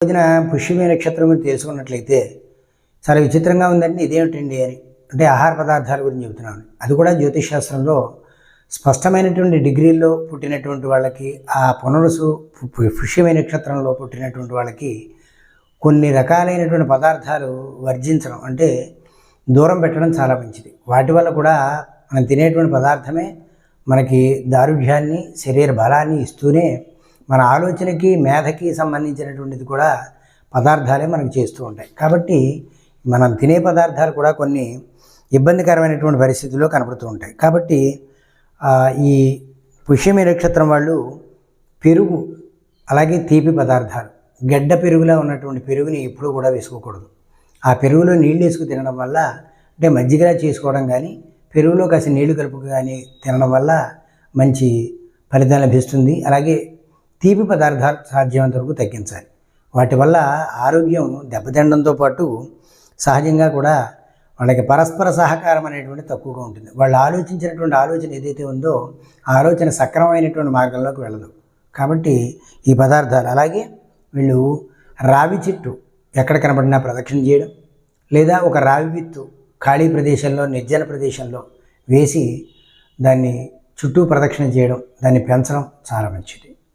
రోజున పుష్యమి నక్షత్రం గురించి తెలుసుకున్నట్లయితే చాలా విచిత్రంగా ఉందండి. ఇదేమిటండి అని అంటే ఆహార పదార్థాల గురించి చెబుతున్నాను. అది కూడా జ్యోతిష్ శాస్త్రంలో స్పష్టమైనటువంటి డిగ్రీల్లో పుట్టినటువంటి వాళ్ళకి, ఆ పునరుసు పుష్యమి నక్షత్రంలో పుట్టినటువంటి వాళ్ళకి కొన్ని రకాలైనటువంటి పదార్థాలు వర్జించడం అంటే దూరం పెట్టడం చాలా మంచిది. వాటి వల్ల కూడా మనం తినేటువంటి పదార్థమే మనకి దారుఢ్యాన్ని, శరీర బలాన్ని ఇస్తూనే మన ఆలోచనకి, మేధకి సంబంధించినటువంటిది కూడా పదార్థాలే మనకు చేస్తూ ఉంటాయి. కాబట్టి మనం తినే పదార్థాలు కూడా కొన్ని ఇబ్బందికరమైనటువంటి పరిస్థితుల్లో కనబడుతూ ఉంటాయి. కాబట్టి ఈ పుష్యమి నక్షత్రం వాళ్ళు పెరుగు, అలాగే తీపి పదార్థాలు, గడ్డ పెరుగులా ఉన్నటువంటి పెరుగుని ఎప్పుడూ కూడా వేసుకోకూడదు. ఆ పెరుగులో నీళ్ళు వేసుకు తినడం వల్ల, అంటే మజ్జిగలా చేసుకోవడం కానీ, పెరుగులో కాసి నీళ్లు కలుపుకు కానీ తినడం వల్ల మంచి ఫలితాలు లభిస్తుంది. అలాగే తీపి పదార్థాలు సాధ్యమైనంత వరకు తగ్గించాలి. వాటి వల్ల ఆరోగ్యం దెబ్బతినడంతో పాటు సహజంగా కూడా వాళ్ళకి పరస్పర సహకారం అనేటువంటి తక్కువగా ఉంటుంది. వాళ్ళు ఆలోచించినటువంటి ఆలోచన ఏదైతే ఉందో ఆ ఆలోచన సక్రమమైనటువంటి మార్గంలోకి వెళ్ళదు. కాబట్టి ఈ పదార్థాలు, అలాగే వీళ్ళు రావి చెట్టు ఎక్కడ కనబడినా ప్రదక్షిణ చేయడం, లేదా ఒక రావి విత్తు ఖాళీ ప్రదేశంలో, నిర్జన ప్రదేశంలో వేసి దాన్ని చుట్టూ ప్రదక్షిణ చేయడం, దాన్ని పెంచడం చాలా మంచిది.